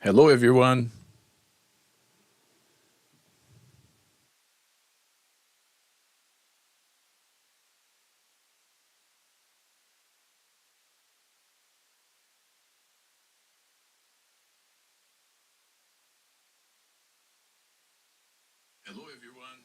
Hello, everyone. Hello, everyone.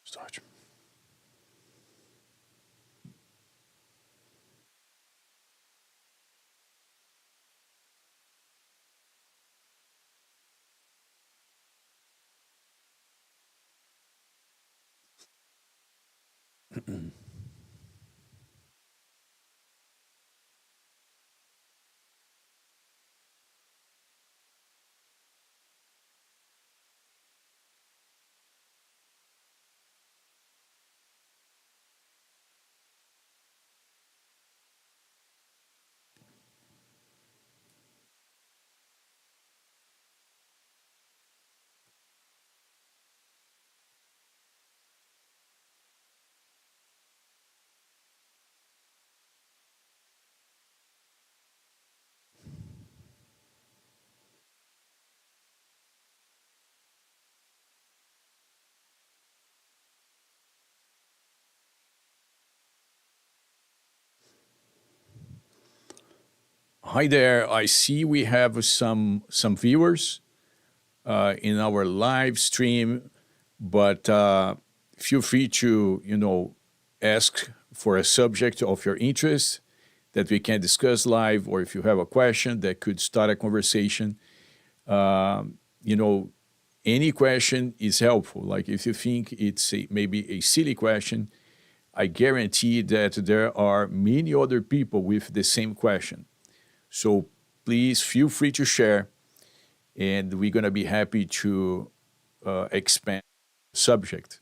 Start. Hi there. I see we have some viewers in our live stream, but feel free to ask for a subject of your interest that we can discuss live, or if you have a question that could start a conversation. You know, any question is helpful. Like if you think it's maybe a silly question, I guarantee that there are many other people with the same question. So please feel free to share, and we're going to be happy to expand the subject.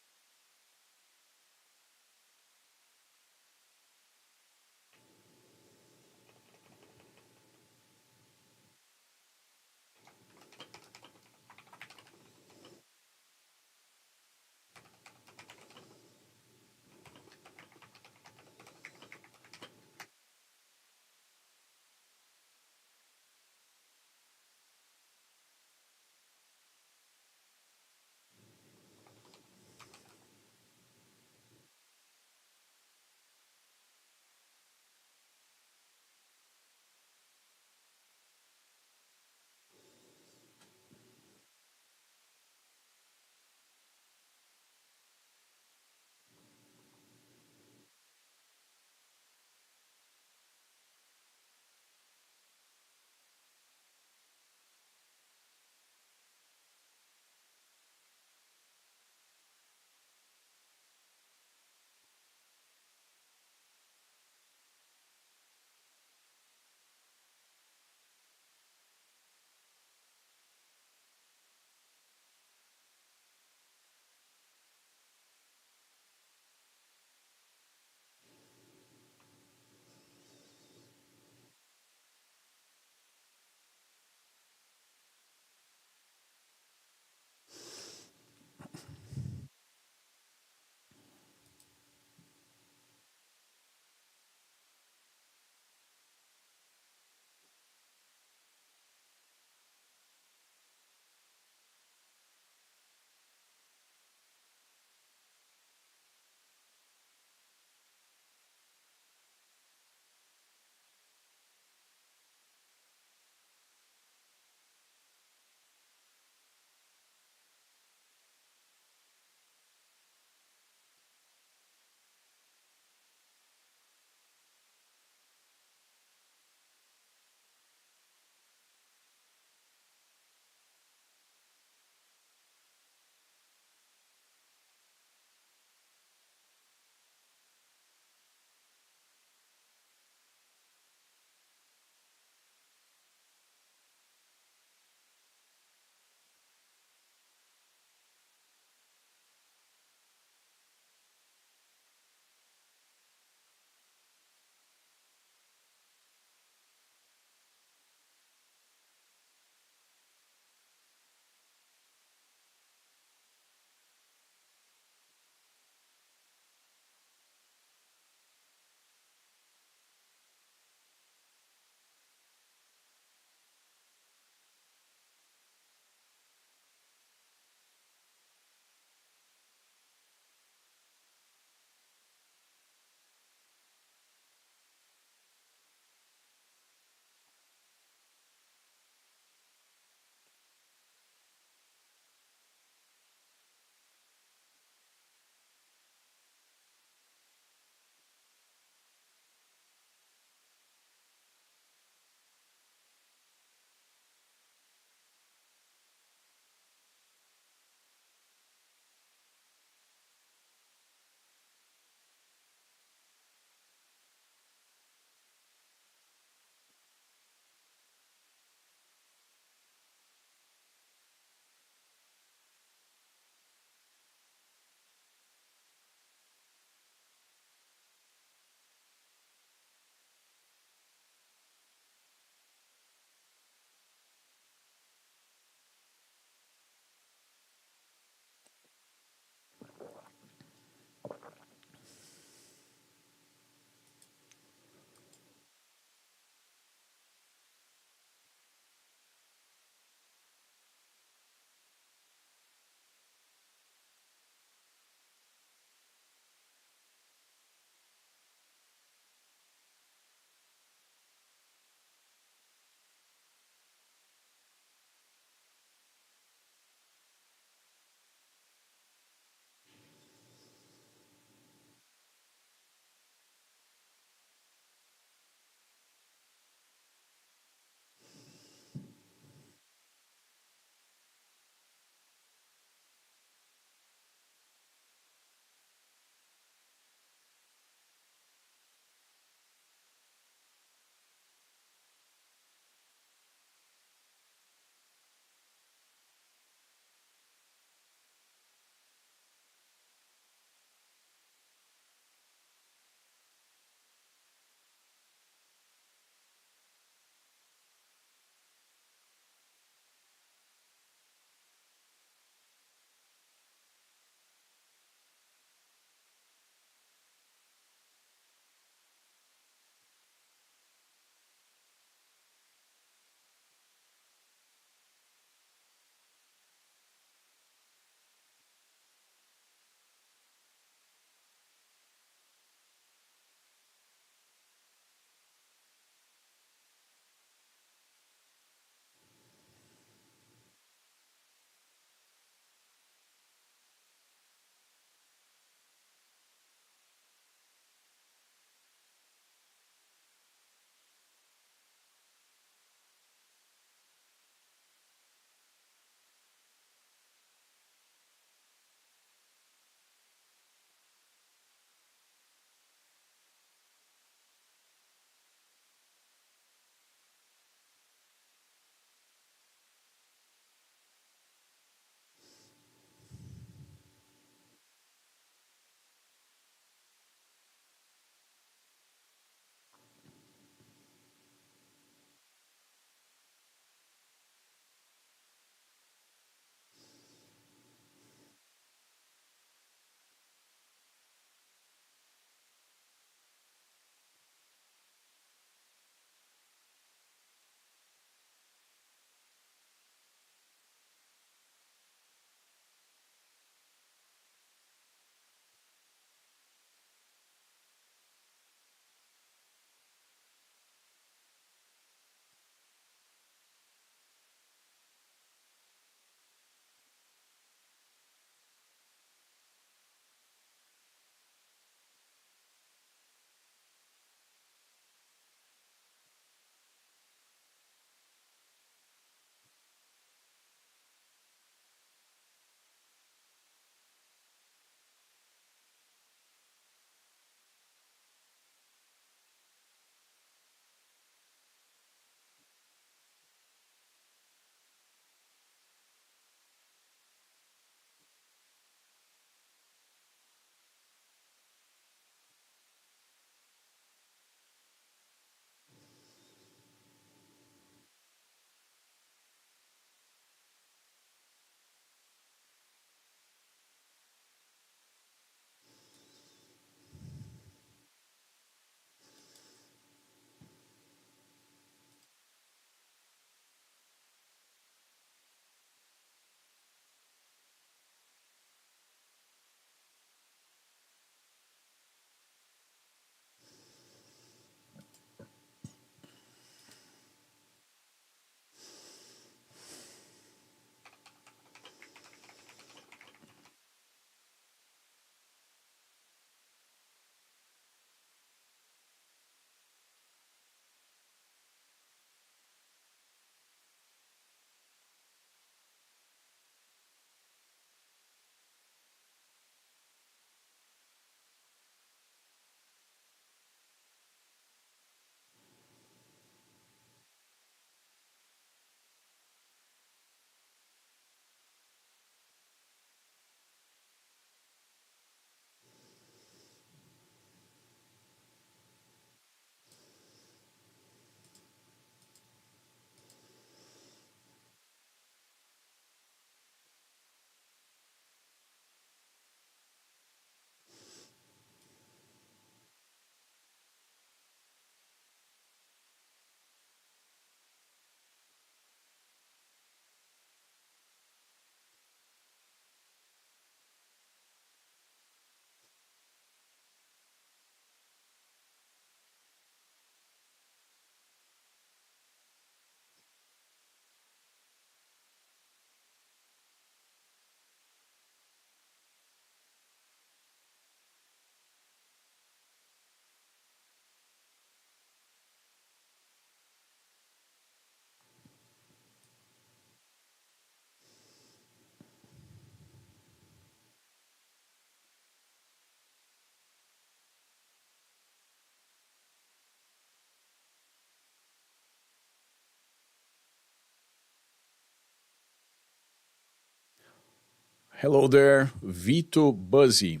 Hello there, Vito Buzzi.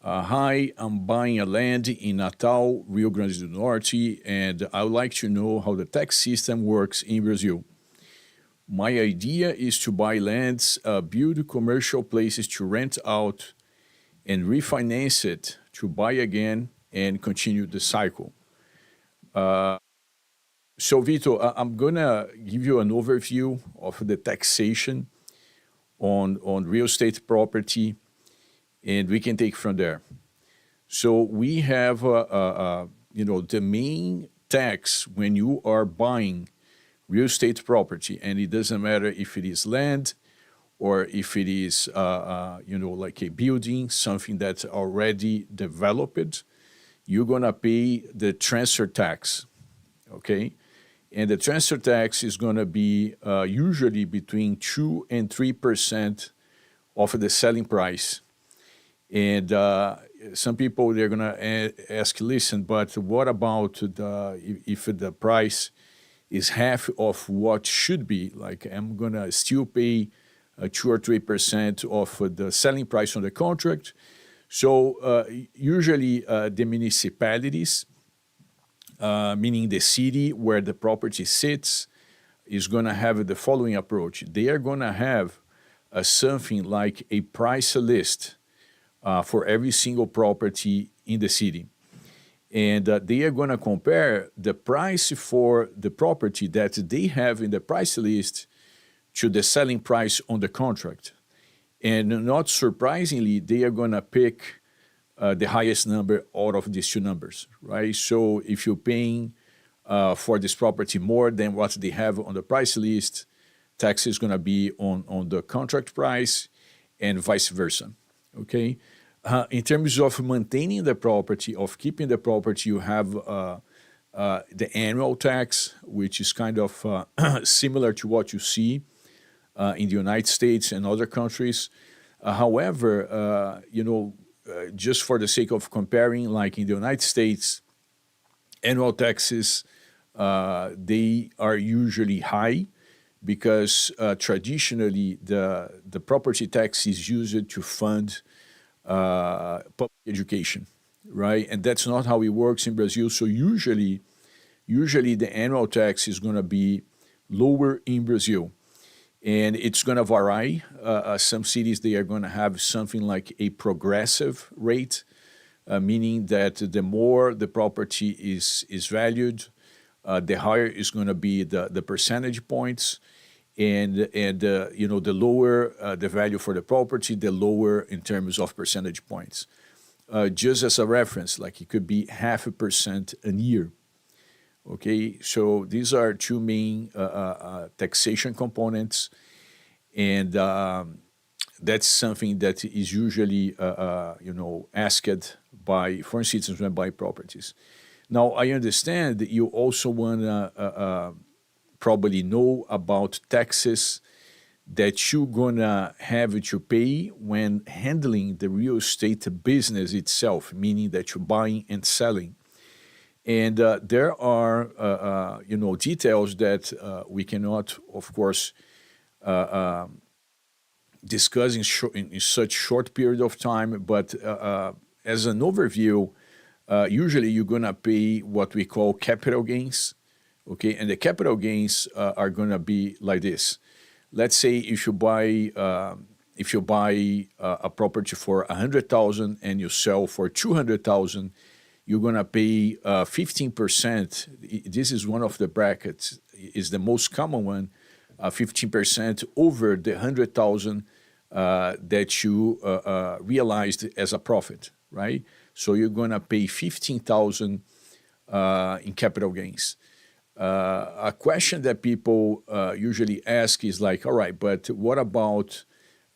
Hi, I'm buying a land in Natal, Rio Grande do Norte, and I would like to know how the tax system works in Brazil. My idea is to buy lands, build commercial places to rent out, and refinance it to buy again and continue the cycle. So, Vito, I'm going to give you an overview of the taxation on real estate property, and we can take from there. So we have, the main tax when you are buying real estate property, and it doesn't matter if it is land or if it is, like a building, something that's already developed, you're gonna pay the transfer tax, okay? And the transfer tax is gonna be usually between 2 and 3% of the selling price. And some people, they're going to ask, listen, but what about if the price is half of what should be? Like, I'm going to still pay 2 or 3% of the selling price on the contract. So usually the municipalities, meaning the city where the property sits, is going to have the following approach. They are going to have something like a price list for every single property in the city. And they are going to compare the price for the property that they have in the price list to the selling price on the contract. And not surprisingly, they are going to pick the highest number out of these two numbers, right? So if you're paying for this property more than what they have on the price list, tax is going to be on the contract price and vice versa, okay? In terms of maintaining the property, of keeping the property, you have the annual tax, which is kind of similar to what you see in the United States and other countries. However, just for the sake of comparing, like in the United States, annual taxes, they are usually high because traditionally the property tax is used to fund public education, right? And that's not how it works in Brazil. So usually the annual tax is going to be lower in Brazil, and it's going to vary. Some cities, they are going to have something like a progressive rate, meaning that the more the property is valued, the higher is going to be the percentage points, and the lower the value for the property, the lower in terms of percentage points. Just as a reference, like it could be 0.5% a year. Okay, so these are two main taxation components, and that's something that is usually asked by foreign citizens when buy properties. Now, I understand that you also want to probably know about taxes that you're gonna have to pay when handling the real estate business itself, meaning that you're buying and selling. And there are, details that we cannot, of course, discuss in such short period of time. But as an overview, usually you're gonna pay what we call capital gains, okay? And the capital gains are gonna be like this. Let's say if you buy a property for 100,000 and you sell for 200,000, you're gonna pay 15%. This is one of the brackets, is the most common one, 15% over the 100,000 that you realized as a profit, right? So you're gonna pay 15,000 in capital gains. A question that people usually ask is like, all right, but what about,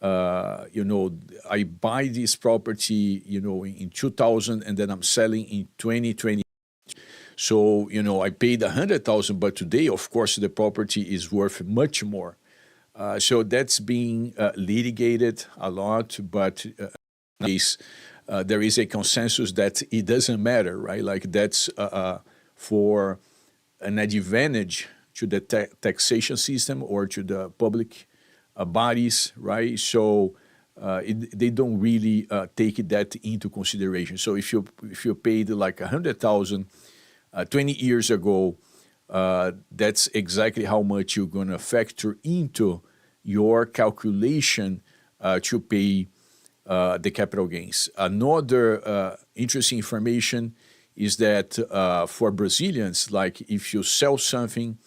I buy this property, in 2000 and then I'm selling in 2020. So, I paid 100,000, but today, of course, the property is worth much more. So that's being litigated a lot, but there is a consensus that it doesn't matter, right? Like that's for an advantage to the taxation system or to the public bodies, right? So they don't really take that into consideration. So if you paid like 100,000 20 years ago, that's exactly how much you're going to factor into your calculation to pay the capital gains. Another interesting information is that for Brazilians, like if you sell something,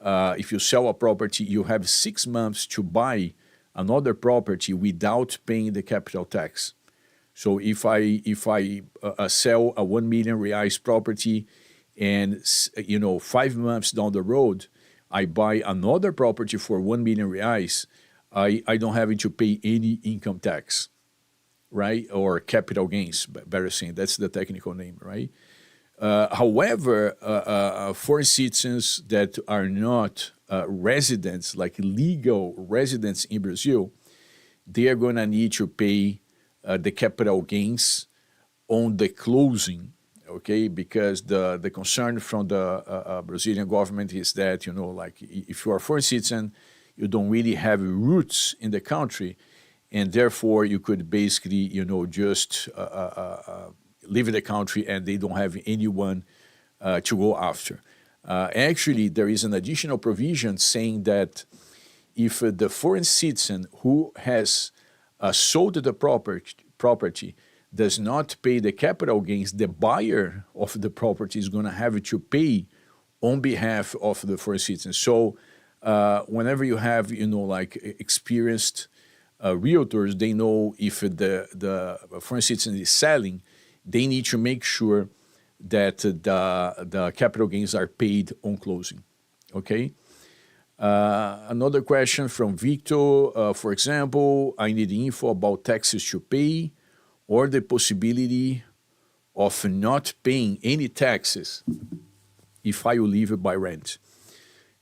if you sell a property, you have 6 months to buy another property without paying the capital tax. So if I sell a 1 million reais property, and 5 months down the road, I buy another property for 1 million reais, I don't have to pay any income tax, right? Or capital gains, better saying. That's the technical name, right? However, foreign citizens that are not residents, like legal residents in Brazil, they are going to need to pay the capital gains on the closing, okay? Because the concern from the Brazilian government is that, like if you are a foreign citizen, you don't really have roots in the country, and therefore you could basically, just live in the country and they don't have anyone to go after. Actually, there is an additional provision saying that if the foreign citizen who has sold the property does not pay the capital gains, the buyer of the property is going to have to pay on behalf of the foreign citizen. So whenever you have, like experienced realtors, they know if the foreign citizen is selling, they need to make sure that the capital gains are paid on closing, okay? Another question from Victor, for example, I need info about taxes to pay or the possibility of not paying any taxes if I live by rent.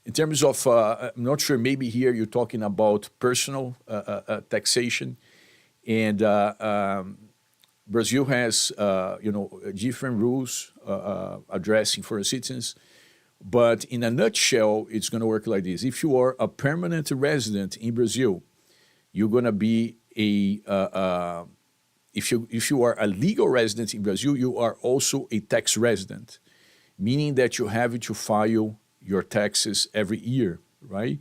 In terms of, I'm not sure, maybe here you're talking about personal taxation, and Brazil has, different rules addressing foreign citizens. But in a nutshell, it's going to work like this. If you are a permanent resident in Brazil, you're going to be if you are a legal resident in Brazil, you are also a tax resident, meaning that you have to file your taxes every year, right?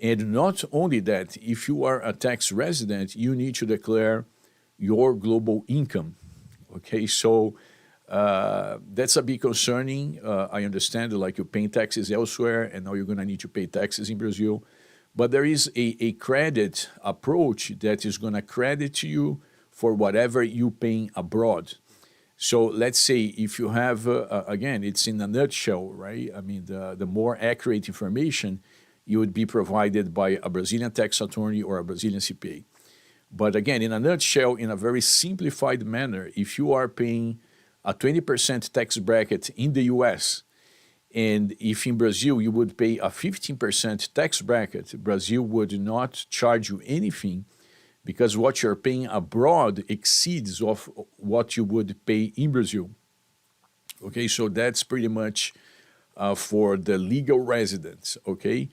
And not only that, if you are a tax resident, you need to declare your global income, okay? So that's a bit concerning. I understand, like you're paying taxes elsewhere, and now you're going to need to pay taxes in Brazil. But there is a credit approach that is going to credit to you for whatever you're paying abroad. So let's say if you have, again, it's in a nutshell, right? I mean, the more accurate information you would be provided by a Brazilian tax attorney or a Brazilian CPA. But again, in a nutshell, in a very simplified manner, if you are paying a 20% tax bracket in the US, and if in Brazil you would pay a 15% tax bracket, Brazil would not charge you anything because what you're paying abroad exceeds of what you would pay in Brazil. Okay, so that's pretty much for the legal residents, okay?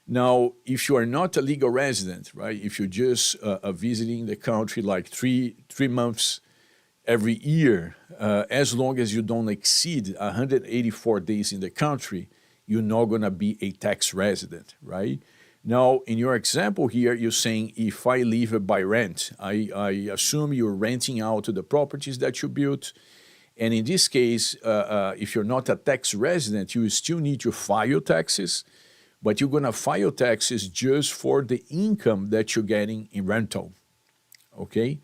Now, if you are not a legal resident, right, if you're just visiting the country like three months every year, as long as you don't exceed 184 days in the country, you're not going to be a tax resident, right? Now, in your example here, you're saying if I live by rent, I assume you're renting out the properties that you built. And in this case, if you're not a tax resident, you still need to file taxes, but you're going to file taxes just for the income that you're getting in rental, okay?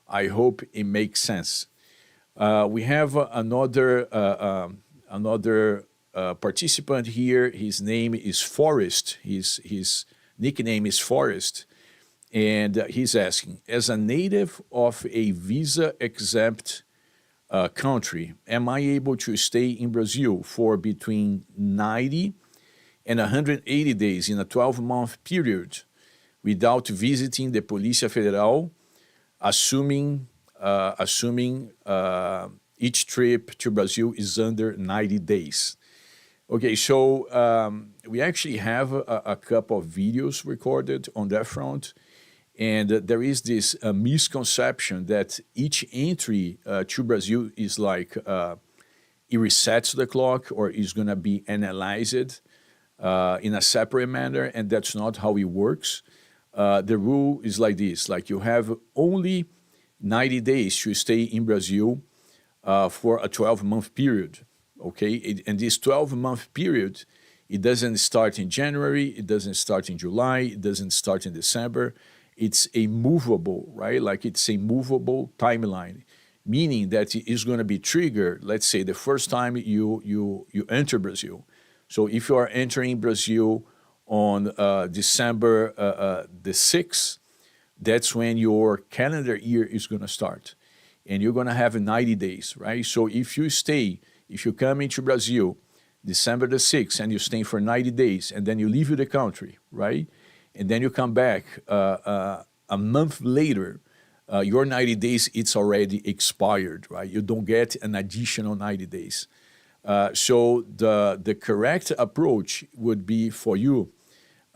I hope it makes sense. We have another participant here. His name is Forrest. His nickname is Forrest. And he's asking, as a native of a visa-exempt country, am I able to stay in Brazil for between 90 and 180 days in a 12-month period without visiting the Polícia Federal, assuming each trip to Brazil is under 90 days? Okay, so we actually have a couple of videos recorded on that front, And there is this misconception that each entry to Brazil is like it resets the clock or is going to be analyzed in a separate manner, and that's not how it works. The rule is like this: like you have only 90 days to stay in Brazil for a 12-month period. Okay, and this 12-month period, it doesn't start in January, it doesn't start in July, it doesn't start in December. It's a movable, right? Like it's a movable timeline, meaning that it is going to be triggered. Let's say the first time you enter Brazil. So if you are entering Brazil on December the 6th, that's when your calendar year is going to start. And you're going to have 90 days, right? So if you come into Brazil December the 6th and you stay for 90 days and then you leave the country, right? And then you come back a month later, your 90 days, it's already expired, right? You don't get an additional 90 days. So the correct approach would be for you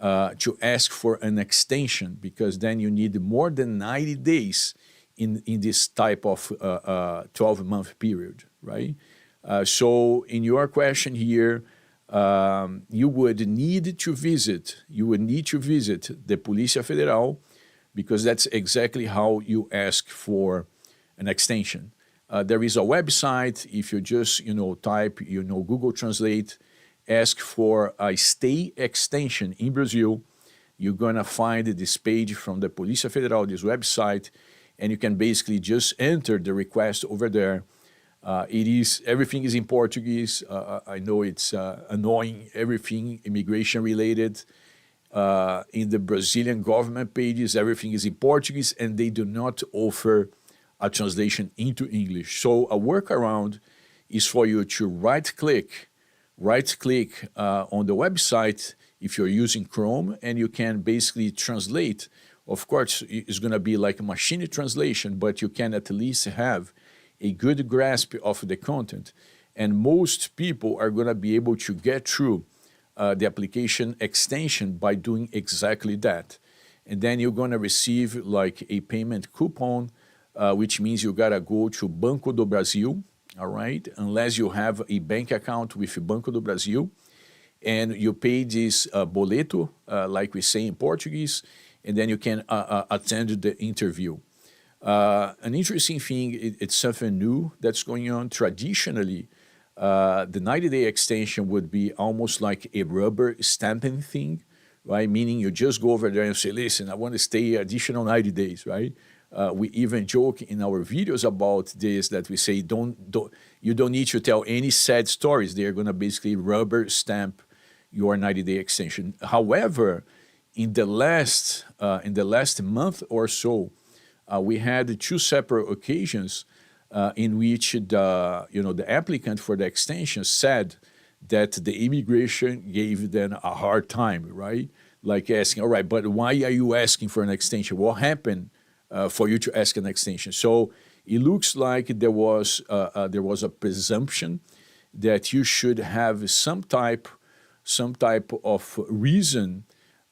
to ask for an extension, because then you need more than 90 days in this type of 12-month period, right? So in your question here, you would need to visit the Polícia Federal, because that's exactly how you ask for an extension. There is a website. If you just type Google Translate, ask for a stay extension in Brazil, you're gonna find this page from the Polícia Federal, this website, and you can basically just enter the request over there. Everything is in Portuguese. I know it's annoying, everything immigration related. In the Brazilian government pages, everything is in Portuguese, and they do not offer a translation into English. So a workaround is for you to right-click on the website if you're using Chrome, and you can basically translate. Of course, it's going to be like a machine translation, but you can at least have a good grasp of the content. And most people are going to be able to get through the application extension by doing exactly that. And then you're going to receive like a payment coupon, which means you got to go to Banco do Brasil, all right? Unless you have a bank account with Banco do Brasil, and you pay this boleto, like we say in Portuguese, and then you can attend the interview. An interesting thing, it's something new that's going on. Traditionally, the 90-day extension would be almost like a rubber stamping thing, right? Meaning you just go over there and say, listen, I want to stay additional 90 days, right? We even joke in our videos about this, that we say, you don't need to tell any sad stories. They're going to basically rubber stamp your 90-day extension. However, in the last month or so, we had two separate occasions in which the applicant for the extension said that the immigration gave them a hard time, right? Like asking, all right, but why are you asking for an extension? What happened for you to ask an extension? So it looks like there was a presumption that you should have some type of reason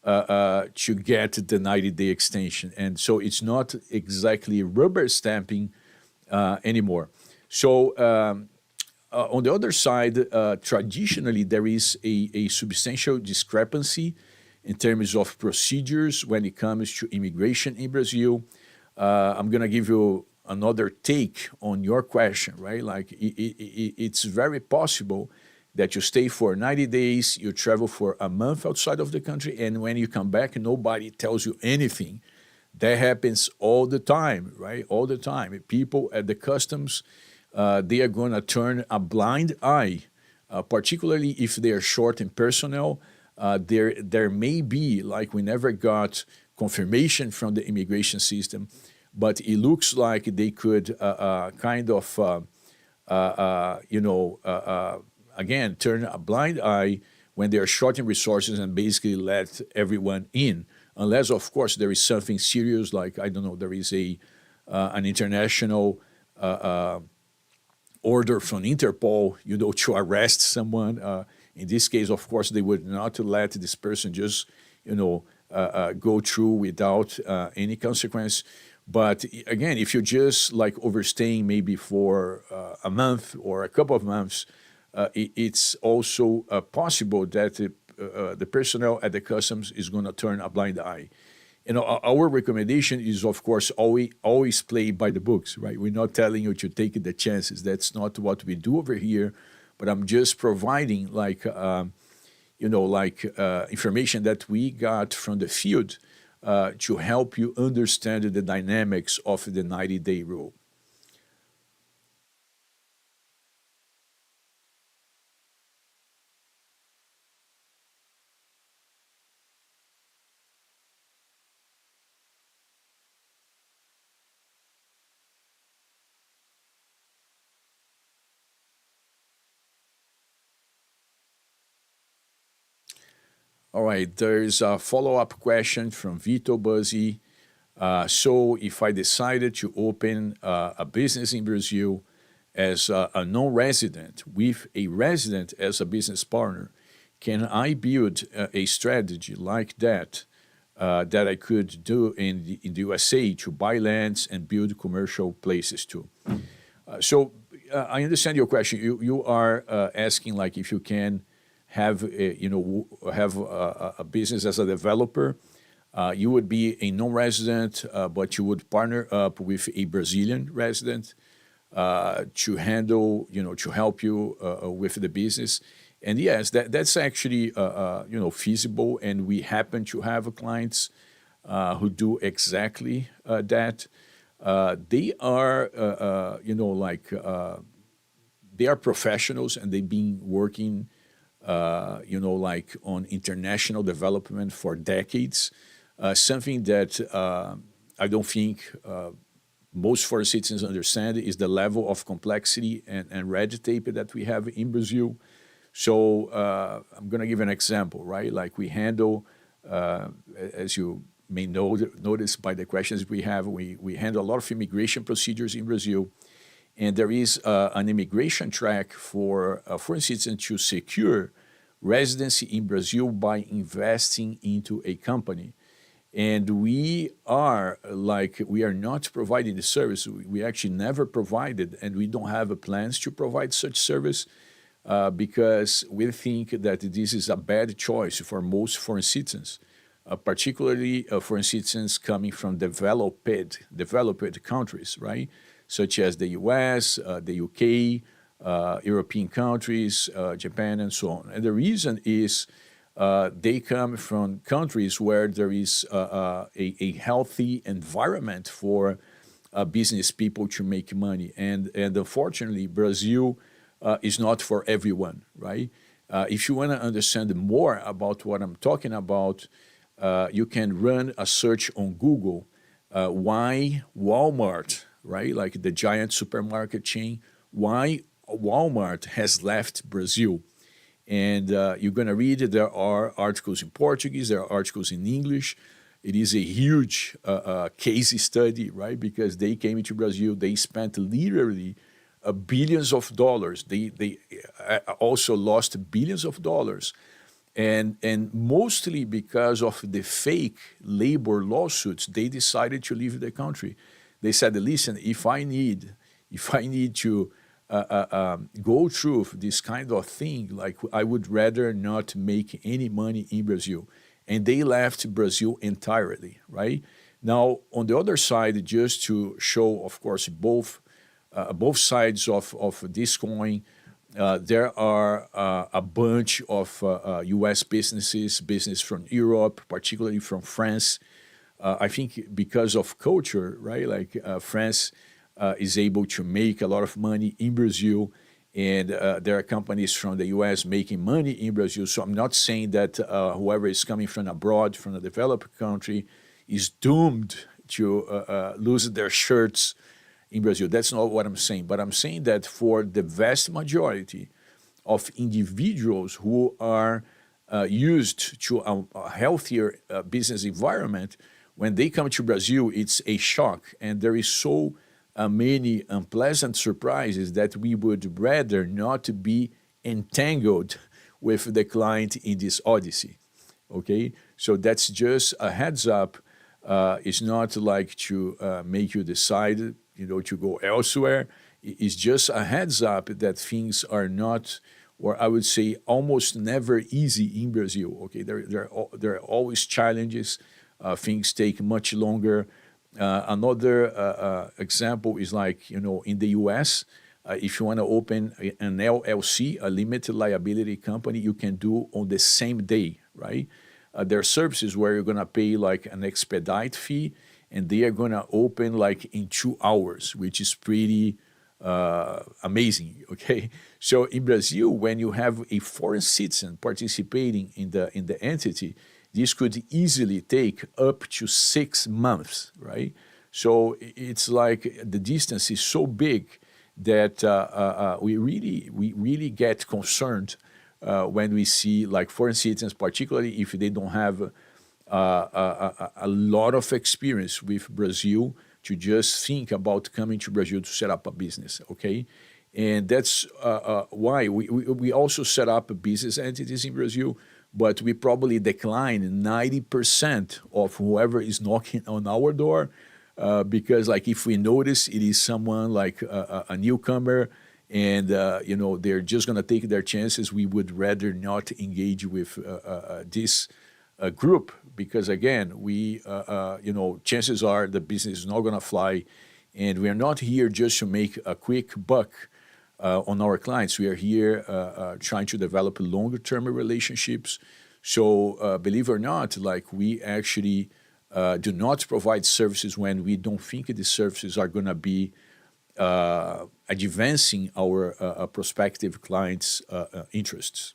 to get the 90-day extension. And so it's not exactly rubber stamping anymore. So on the other side, traditionally, there is a substantial discrepancy in terms of procedures when it comes to immigration in Brazil. I'm going to give you another take on your question, right? Like it's very possible that you stay for 90 days, you travel for a month outside of the country, and when you come back, nobody tells you anything. That happens all the time, right? All the time. People at the customs, they are going to turn a blind eye, particularly if they are short in personnel. There may be, like we never got confirmation from the immigration system, but it looks like they could again, turn a blind eye when they are short in resources and basically let everyone in. Unless, of course, there is something serious, like, I don't know, there is an international order from Interpol, to arrest someone. In this case, of course, they would not let this person just, go through without any consequence. But again, if you're just like overstaying maybe for a month or a couple of months, it's also possible that the personnel at the customs is going to turn a blind eye. Our recommendation is, of course, always play by the books, right? We're not telling you to take the chances. That's not what we do over here. But I'm just providing information that we got from the field to help you understand the dynamics of the 90-day rule. All right, there's a follow-up question from Vito Buzzi. So if I decided to open a business in Brazil as a non-resident with a resident as a business partner, can I build a strategy like that that I could do in the USA to buy lands and build commercial places too? I understand your question. You are asking like if you can have a business as a developer. You would be a non-resident, but you would partner up with a Brazilian resident to handle, to help you with the business. And yes, that's actually feasible. And we happen to have clients who do exactly that. They are, they are professionals and they've been working, on international development for decades. Something that I don't think most foreign citizens understand is the level of complexity and red tape that we have in Brazil. So I'm going to give an example, right? Like we handle, as you may notice by the questions we have, we handle a lot of immigration procedures in Brazil. And there is an immigration track for foreign citizens to secure residency in Brazil by investing into a company. And we are not providing the service. We actually never provided, and we don't have plans to provide such service because we think that this is a bad choice for most foreign citizens, particularly foreign citizens coming from developed countries, right? Such as the US, the UK, European countries, Japan, and so on. And the reason is they come from countries where there is a healthy environment for business people to make money. And unfortunately, Brazil is not for everyone, right? If you want to understand more about what I'm talking about, you can run a search on Google, why Walmart, right? Like the giant supermarket chain, why Walmart has left Brazil. And you're going to read there are articles in Portuguese, there are articles in English. It is a huge case study, right? Because they came into Brazil, they spent literally billions of dollars. They also lost billions of dollars. And mostly because of the fake labor lawsuits, they decided to leave the country. They said, listen, if I need to go through this kind of thing, like I would rather not make any money in Brazil. And they left Brazil entirely, right? Now, on the other side, just to show, of course, both sides of this coin, there are a bunch of U.S. business from Europe, particularly from France. I think because of culture, right? Like France is able to make a lot of money in Brazil, and there are companies from the U.S. making money in Brazil. So I'm not saying that whoever is coming from abroad, from a developed country, is doomed to lose their shirts in Brazil. That's not what I'm saying. But I'm saying that for the vast majority of individuals who are used to a healthier business environment, when they come to Brazil, it's a shock. And there is so many unpleasant surprises that we would rather not be entangled with the client in this odyssey. Okay? So that's just a heads up. It's not like to make you decide, to go elsewhere. It's just a heads up that things are not, or I would say almost never easy in Brazil. Okay, there are always challenges. Things take much longer. Another example is like, in the US, if you want to open an LLC, a limited liability company, you can do on the same day, right? There are services where you're going to pay like an expedite fee, and they are going to open like in 2 hours, which is pretty amazing. Okay, so in Brazil, when you have a foreign citizen participating in the entity, this could easily take up to 6 months, right? So it's like the distance is so big that we really get concerned when we see like foreign citizens, particularly if they don't have a lot of experience with Brazil, to just think about coming to Brazil to set up a business, okay? And that's why we also set up business entities in Brazil, but we probably decline 90% of whoever is knocking on our door, because like if we notice it is someone like a newcomer, and they're just going to take their chances, we would rather not engage with this group, because again, chances are the business is not going to fly, and we are not here just to make a quick buck on our clients. We are here trying to develop longer term relationships. So believe it or not, like we actually do not provide services when we don't think the services are going to be advancing our prospective clients' interests.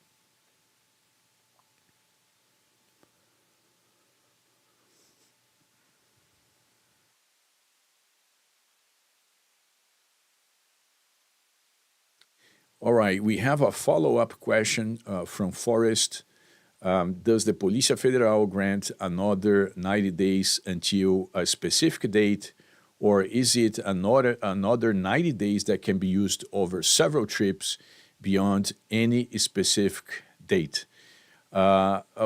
All right, we have a follow-up question from Forrest. Does the Polícia Federal grant another 90 days until a specific date, or is it another 90 days that can be used over several trips beyond any specific date?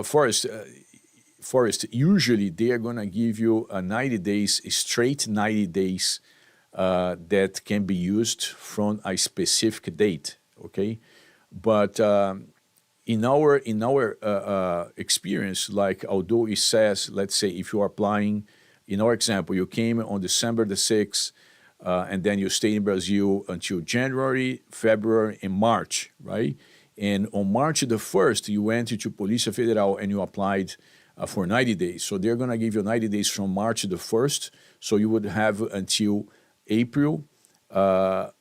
Forrest, usually they are going to give you a 90 days, straight 90 days that can be used from a specific date, okay? But in our experience, like although it says, let's say if you are applying, in our example, you came on December the 6th, and then you stayed in Brazil until January, February, and March, right? And on March the 1st, you went to Polícia Federal and you applied for 90 days. So they're going to give you 90 days from March the 1st. So you would have until April,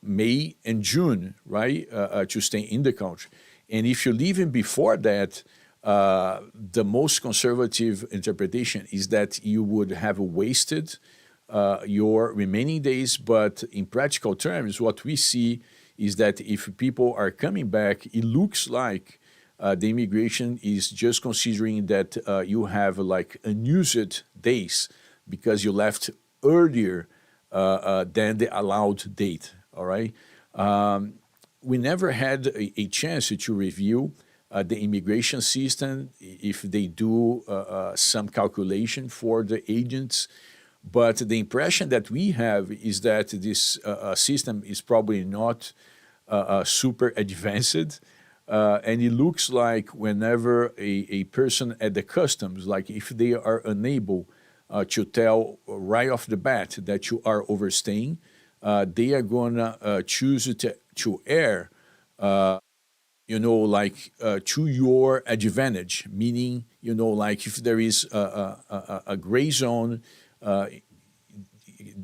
May, and June, right, to stay in the country. And if you leave in before that, the most conservative interpretation is that you would have wasted your remaining days. But in practical terms, what we see is that if people are coming back, it looks like the immigration is just considering that you have like unused days because you left earlier than the allowed date, all right? We never had a chance to review the immigration system, if they do some calculation for the agents. But the impression that we have is that this system is probably not super advanced. And it looks like whenever a person at the customs, like if they are unable to tell right off the bat that you are overstaying, they are going to choose to err, to your advantage, meaning, like if there is a gray zone,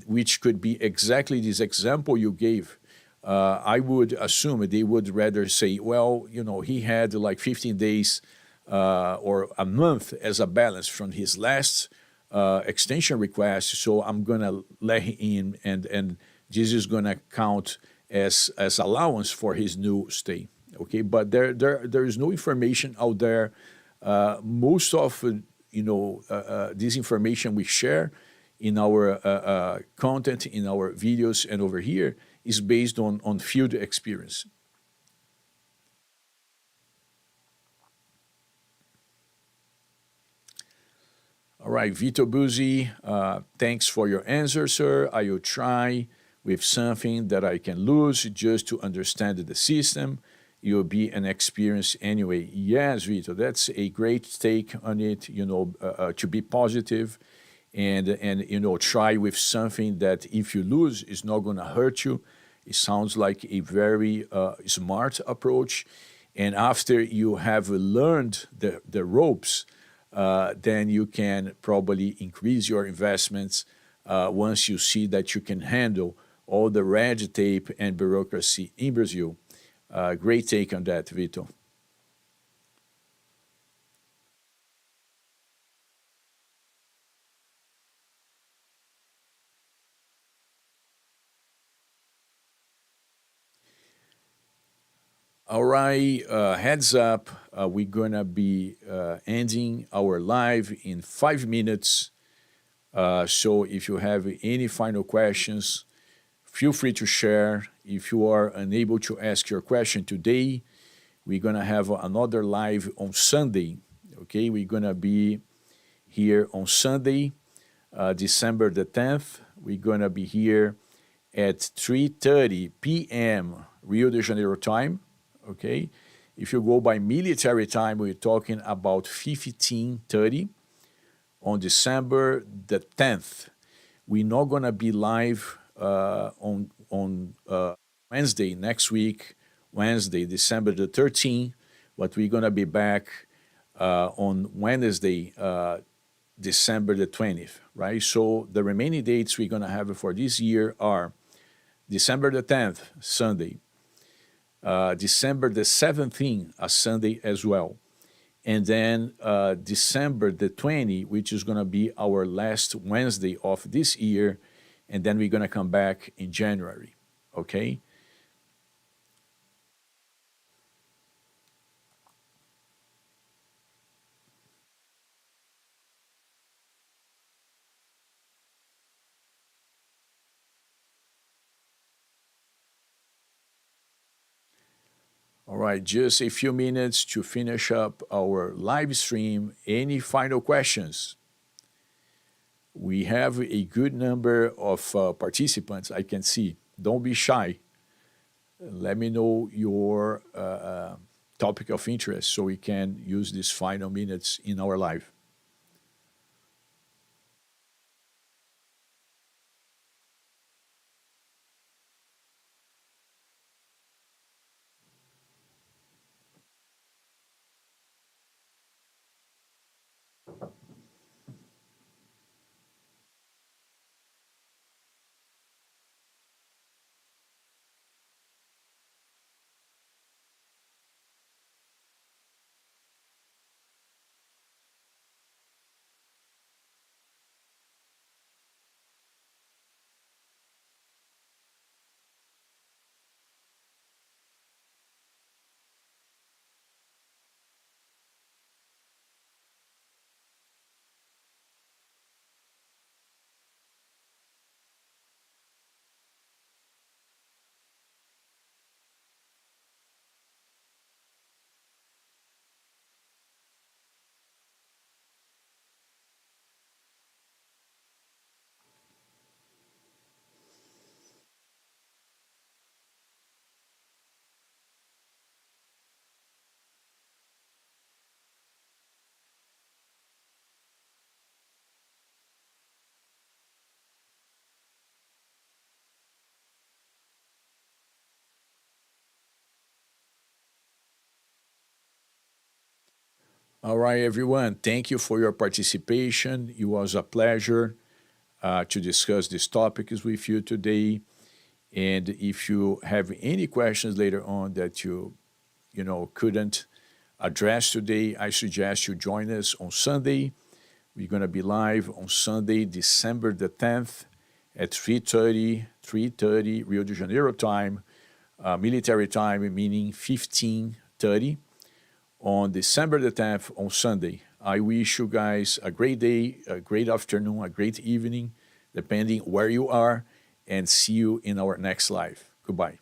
which could be exactly this example you gave, I would assume they would rather say, well, he had like 15 days or a month as a balance from his last extension request, so I'm going to let him in, and this is going to count as allowance for his new stay. Okay, but there is no information out there. Most of this information we share in our content, in our videos, and over here is based on field experience. All right, Vito Buzzi, thanks for your answer, sir. I will try with something that I can lose just to understand the system. You'll be an experience anyway. Yes, Vito, that's a great take on it, to be positive and try with something that if you lose is not going to hurt you. It sounds like a very smart approach. And after you have learned the ropes, then you can probably increase your investments once you see that you can handle all the red tape and bureaucracy in Brazil. Great take on that, Vito. All right, heads up. We're going to be ending our live in 5 minutes. So if you have any final questions, feel free to share. If you are unable to ask your question today, we're going to have another live on Sunday. Okay, we're going to be here on Sunday, December the 10th. We're going to be here at 3:30 p.m. Rio de Janeiro time. Okay, if you go by military time, we're talking about 15:30 on December the 10th. We're not gonna be live on Wednesday next week, Wednesday, December the 13th, but we're gonna be back on Wednesday, December the 20th, right? So the remaining dates we're gonna have for this year are December the 10th, Sunday, December the 17th, a Sunday as well. And then December the 20th, which is going to be our last Wednesday of this year. And then we're going to come back in January. Okay? All right, just a few minutes to finish up our live stream. Any final questions? We have a good number of participants, I can see. Don't be shy. Let me know your topic of interest so we can use these final minutes in our live. All right, everyone. Thank you for your participation. It was a pleasure to discuss these topics with you today. And if you have any questions later on that you couldn't address today, I suggest you join us on Sunday. We're going to be live on Sunday, December the 10th at 3:30 Rio de Janeiro time, military time, meaning 15:30 on December the 10th on Sunday. I wish you guys a great day, a great afternoon, a great evening, depending where you are, and see you in our next live. Goodbye.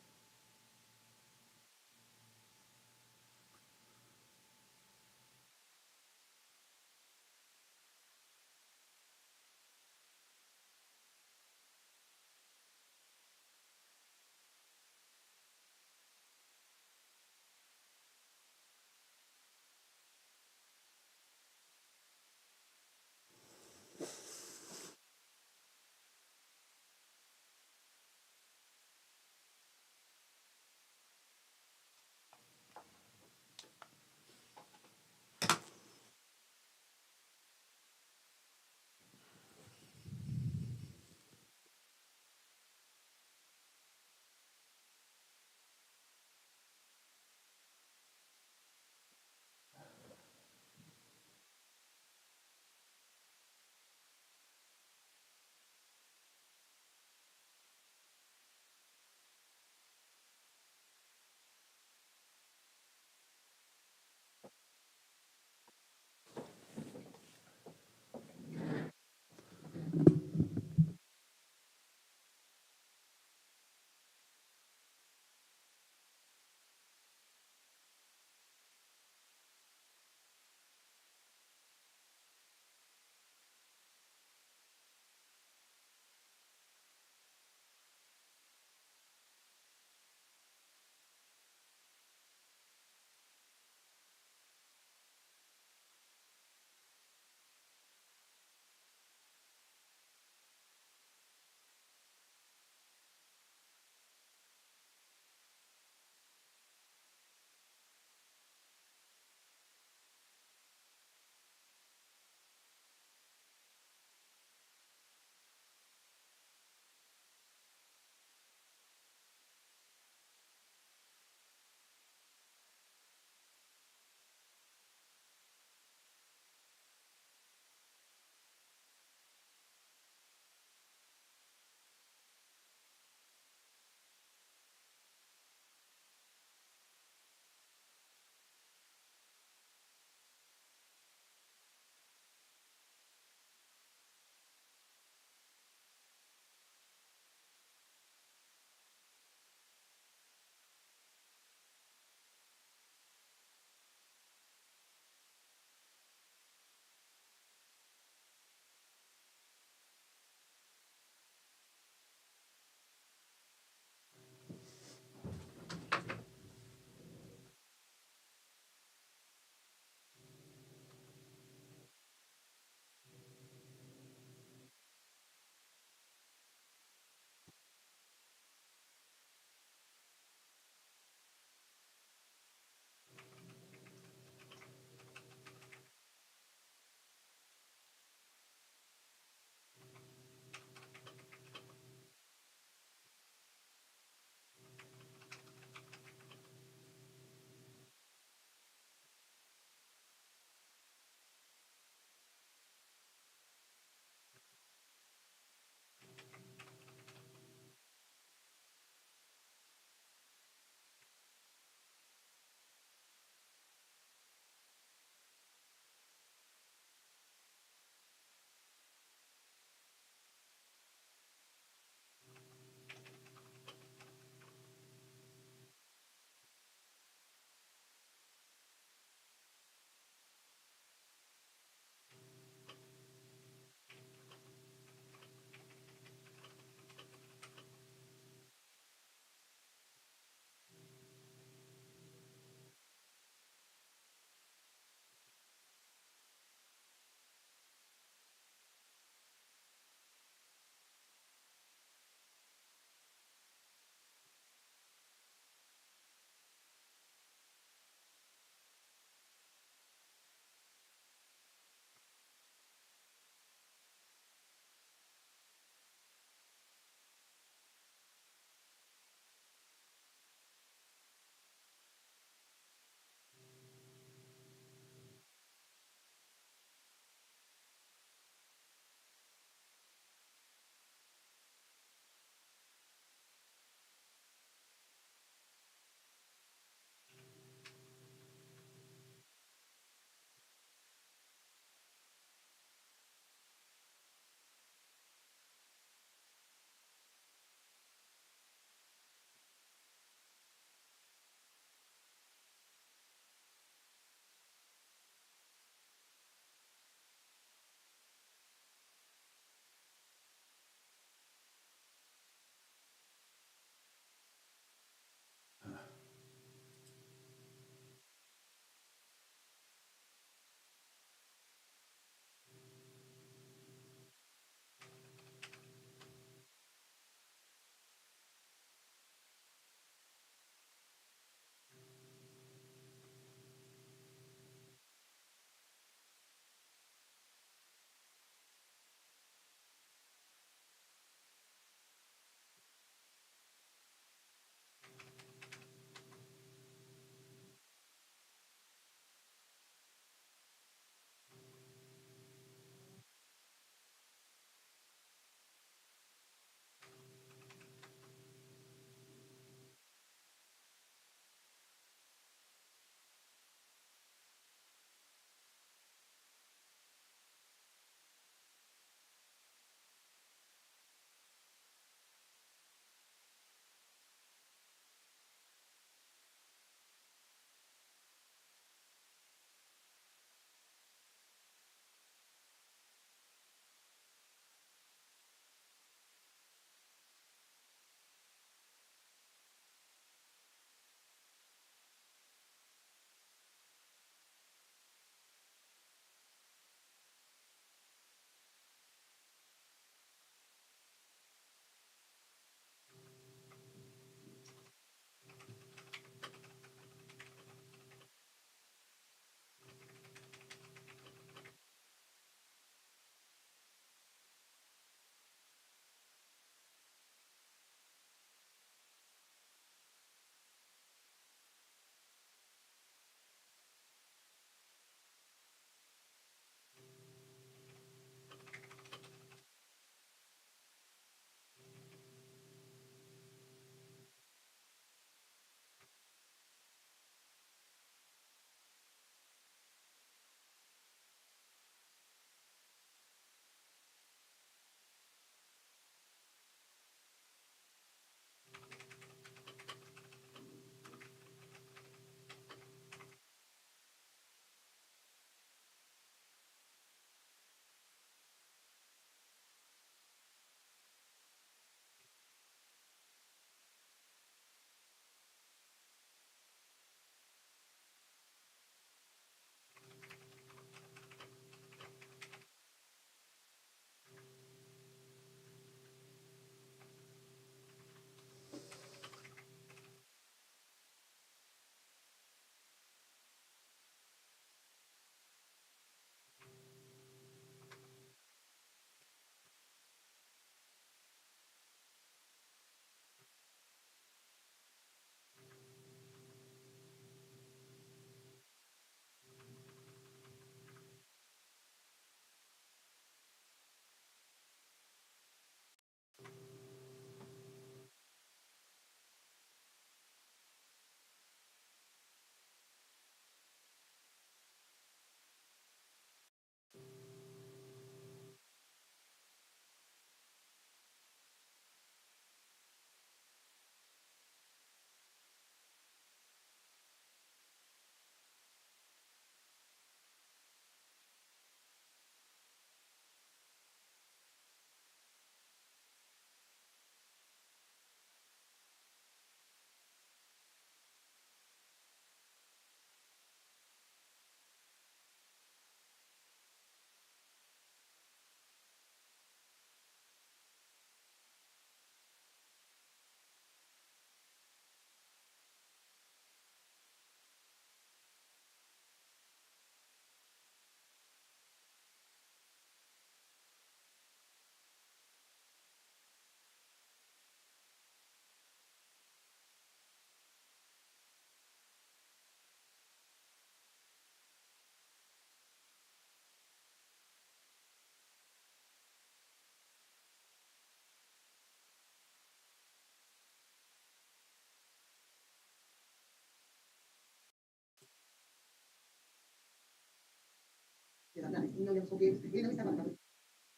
e olhamos coqueiros. Ele não estava lá.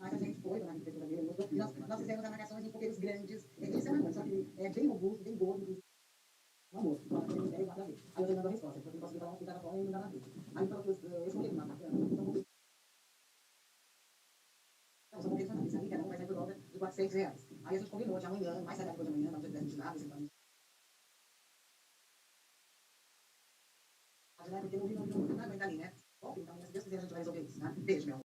Mas a gente foi lá na prefeitura dele, mostrou, e nós fizemos avaliações em coqueiros grandes. Esse é um só que é bem robusto, bem gordo, inclusive. Um almoço, ela tem 10 lá pra ver. Aí eu dei a resposta, porque eu consegui falar que estava fora e não dava ver. Aí falou que esse coqueiro lá, são coqueiros fantasmas, sabe? Cada um vai sair por volta de R$ 400. Aí a gente combinou de amanhã, mais tarde depois de amanhã, não tinha de nada, assim, né? Porque não aguenta ali, né? Bom, então, se Deus quiser, a gente vai resolver isso, né? Beijo, meu.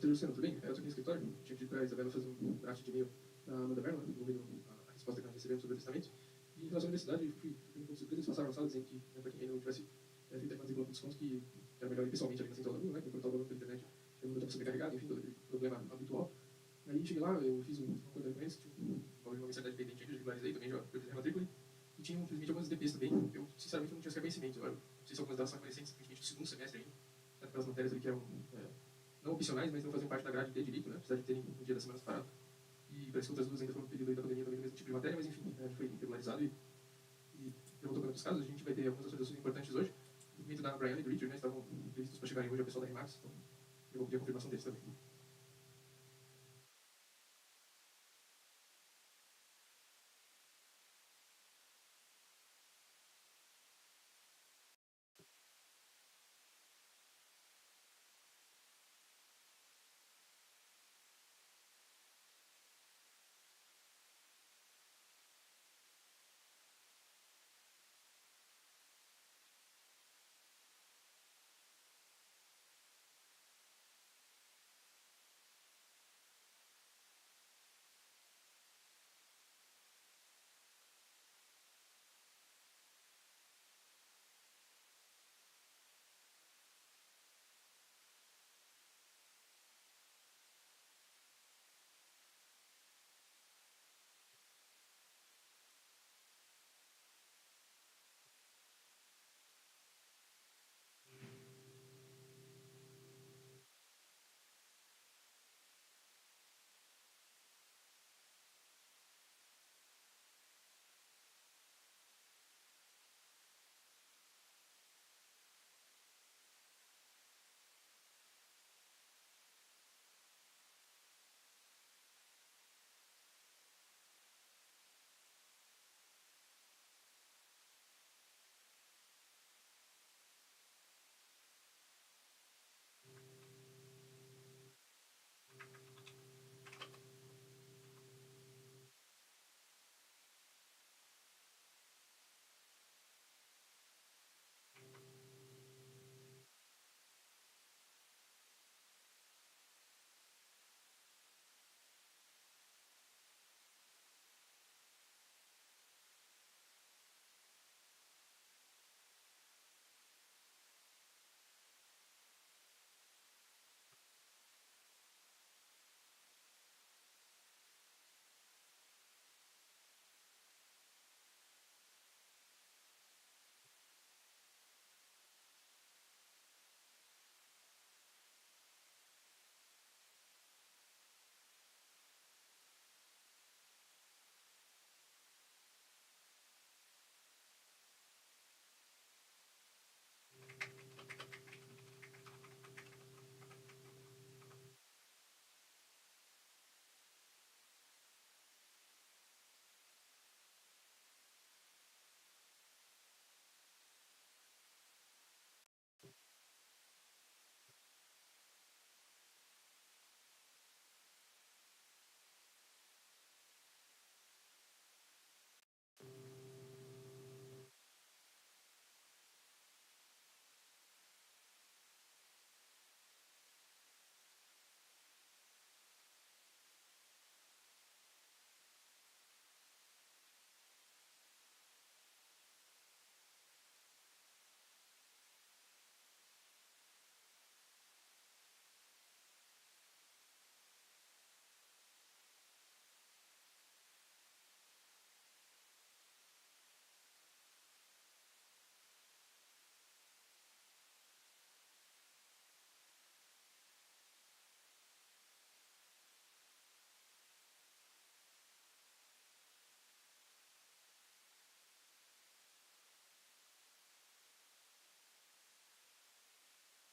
Luciano, tudo bem? Eu estou aqui no escritório, tinha pedido para a Isabela fazer um draft de e-mail para Amanda Berman, envolvendo a resposta que nós recebemos sobre o testamento. E em relação à universidade, eu fui um pouco surpreso, eles passaram na sala dizendo que, para quem ainda não tivesse feito a matrícula com desconto, que era melhor ir pessoalmente ali na central da aluno, né, que importar o valor pela internet, o meu estava sobrecarregado, enfim, todo aquele problema habitual. Aí cheguei lá, eu fiz um acordo com eles, tinha um valor de uma mensalidade pendente, eu regularizei também, já eu fiz a matrícula, e tinha, infelizmente, algumas DPs também. Eu, sinceramente, não tinha esse reconhecimento. Eu não sei se algumas delas são recentes, simplesmente do segundo semestre ainda, até pelas matérias ali que eram não opcionais, mas não faziam parte da grade de direito, né? Apesar de terem um dia da semana separado. E parece que outras duas ainda foram no período aí da pandemia também do mesmo tipo de matéria, mas enfim, foi regularizado e eu vou tocando outros casos. A gente vai ter algumas atualizações importantes hoje. O documento da Brianna e do Richard, né? Estavam previstos para chegarem hoje ao pessoal da Remax, então eu vou pedir a confirmação deles também.